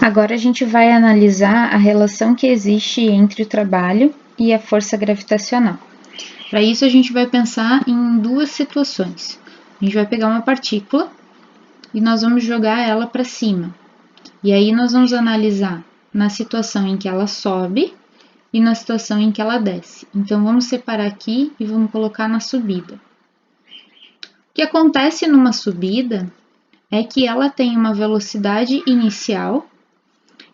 Agora a gente vai analisar a relação que existe entre o trabalho e a força gravitacional. Para isso, a gente vai pensar em duas situações. A gente vai pegar uma partícula e nós vamos jogar ela para cima. E aí nós vamos analisar na situação em que ela sobe e na situação em que ela desce. Então vamos separar aqui e vamos colocar na subida. O que acontece numa subida é que ela tem uma velocidade inicial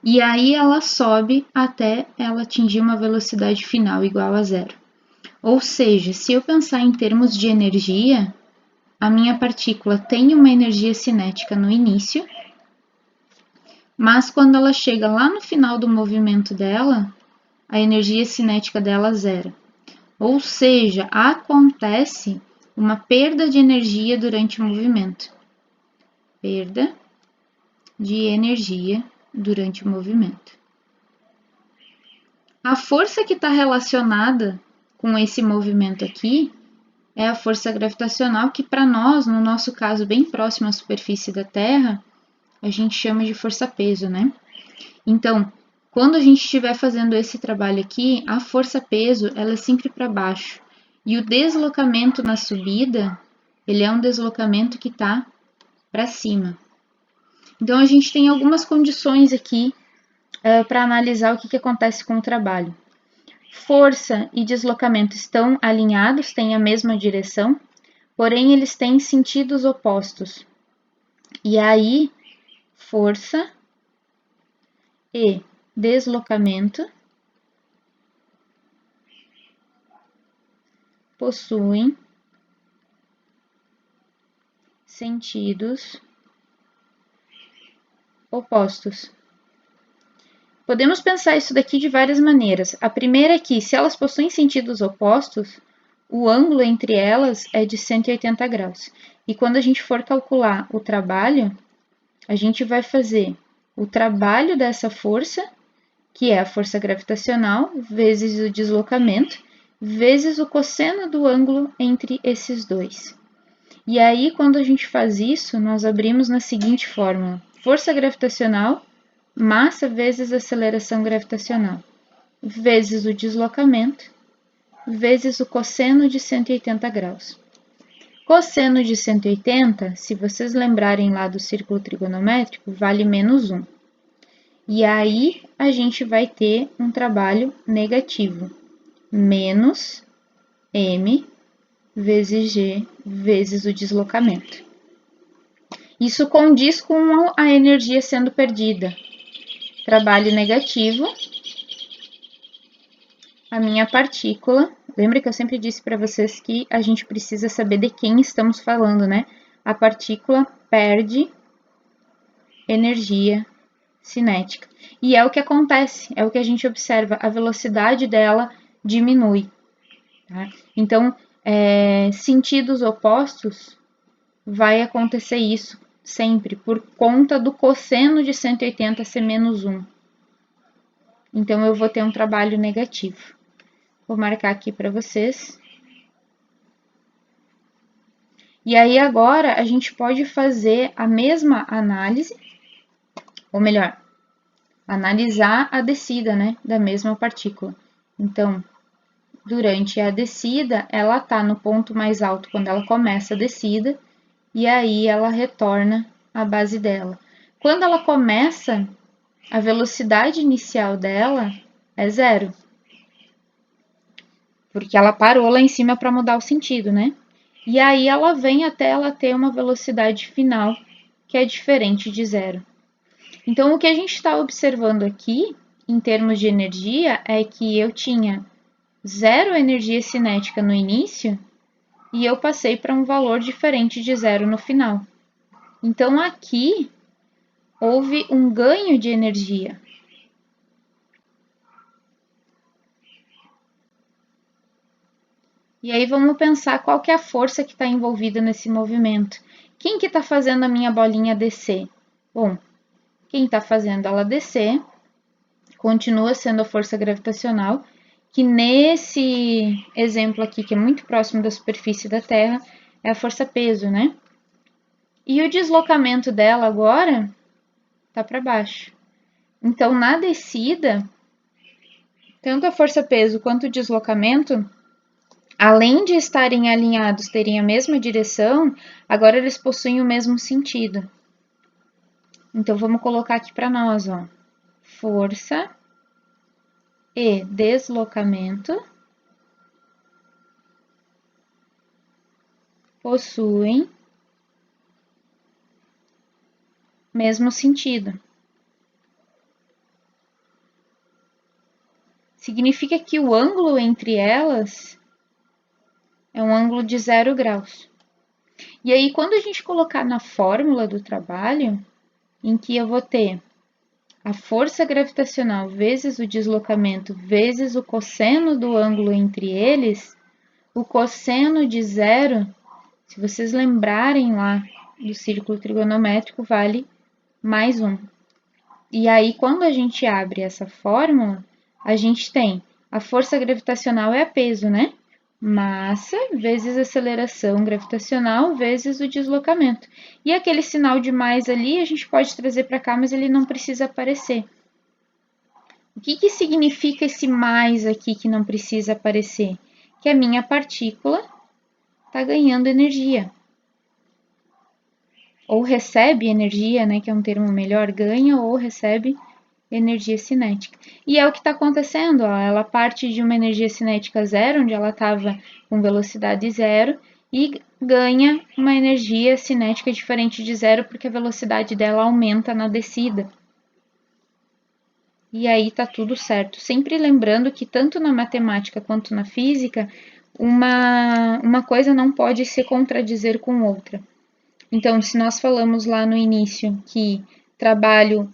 e aí ela sobe até ela atingir uma velocidade final igual a zero. Ou seja, se eu pensar em termos de energia, a minha partícula tem uma energia cinética no início, mas quando ela chega lá no final do movimento dela, a energia cinética dela zera. Ou seja, acontece uma perda de energia durante o movimento. Perda de energia durante o movimento. A força que está relacionada com esse movimento aqui é a força gravitacional, que para nós, no nosso caso bem próximo à superfície da Terra, a gente chama de força-peso, né? Então, quando a gente estiver fazendo esse trabalho aqui, a força-peso ela é sempre para baixo. E o deslocamento na subida, ele é um deslocamento que está para cima. Então, a gente tem algumas condições aqui para analisar o que acontece com o trabalho. Força e deslocamento estão alinhados, têm a mesma direção, porém eles têm sentidos opostos. E aí, força e deslocamento possuem sentidos opostos. Podemos pensar isso daqui de várias maneiras. A primeira é que, se elas possuem sentidos opostos, o ângulo entre elas é de 180 graus. E quando a gente for calcular o trabalho, a gente vai fazer o trabalho dessa força, que é a força gravitacional, vezes o deslocamento, vezes o cosseno do ângulo entre esses dois. E aí, quando a gente faz isso, nós abrimos na seguinte fórmula: força gravitacional, massa vezes aceleração gravitacional, vezes o deslocamento, vezes o cosseno de 180 graus. Cosseno de 180, se vocês lembrarem lá do círculo trigonométrico, vale menos 1. E aí, a gente vai ter um trabalho negativo, menos m vezes g vezes o deslocamento. Isso condiz com a energia sendo perdida. Trabalho negativo, a minha partícula. Lembra que eu sempre disse para vocês que a gente precisa saber de quem estamos falando, né? A partícula perde energia cinética. E é o que acontece, é o que a gente observa, a velocidade dela diminui. Tá? Então, sentidos opostos, vai acontecer isso sempre, por conta do cosseno de 180 ser menos 1. Então, eu vou ter um trabalho negativo. Vou marcar aqui para vocês. E aí, agora, a gente pode fazer a mesma análise, ou melhor, analisar a descida, né, da mesma partícula. Então, durante a descida, ela está no ponto mais alto quando ela começa a descida, e aí ela retorna à base dela. Quando ela começa, a velocidade inicial dela é zero, porque ela parou lá em cima para mudar o sentido, né? E aí ela vem até ela ter uma velocidade final que é diferente de zero. Então, o que a gente está observando aqui, em termos de energia, é que eu tinha zero energia cinética no início e eu passei para um valor diferente de zero no final. Então, aqui houve um ganho de energia. E aí vamos pensar qual que é a força que está envolvida nesse movimento. Quem que está fazendo a minha bolinha descer? Bom, quem está fazendo ela descer continua sendo a força gravitacional, que nesse exemplo aqui, que é muito próximo da superfície da Terra, é a força-peso, né? E o deslocamento dela agora está para baixo. Então, na descida, tanto a força-peso quanto o deslocamento, além de estarem alinhados, terem a mesma direção, agora eles possuem o mesmo sentido. Então, vamos colocar aqui para nós, ó. Força e deslocamento possuem mesmo sentido. Significa que o ângulo entre elas é um ângulo de 0 graus. E aí, quando a gente colocar na fórmula do trabalho, em que eu vou ter a força gravitacional vezes o deslocamento vezes o cosseno do ângulo entre eles, o cosseno de 0, se vocês lembrarem lá do círculo trigonométrico, vale mais 1. E aí, quando a gente abre essa fórmula, a gente tem a força gravitacional é a peso, né? Massa vezes aceleração gravitacional vezes o deslocamento. E aquele sinal de mais ali a gente pode trazer para cá, mas ele não precisa aparecer. O que significa esse mais aqui que não precisa aparecer? Que a minha partícula está ganhando energia. Ou recebe energia, né, que é um termo melhor, ganha ou recebe energia cinética. E é o que está acontecendo, ó, ela parte de uma energia cinética zero, onde ela estava com velocidade zero, e ganha uma energia cinética diferente de zero, porque a velocidade dela aumenta na descida. E aí tá tudo certo. Sempre lembrando que tanto na matemática quanto na física, uma coisa não pode se contradizer com outra. Então, se nós falamos lá no início que trabalho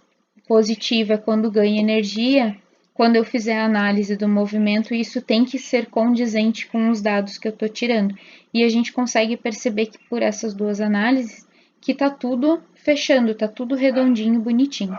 positivo é quando ganha energia, quando eu fizer a análise do movimento, isso tem que ser condizente com os dados que eu estou tirando. E a gente consegue perceber que por essas duas análises, que tá tudo fechando, tá tudo redondinho, bonitinho.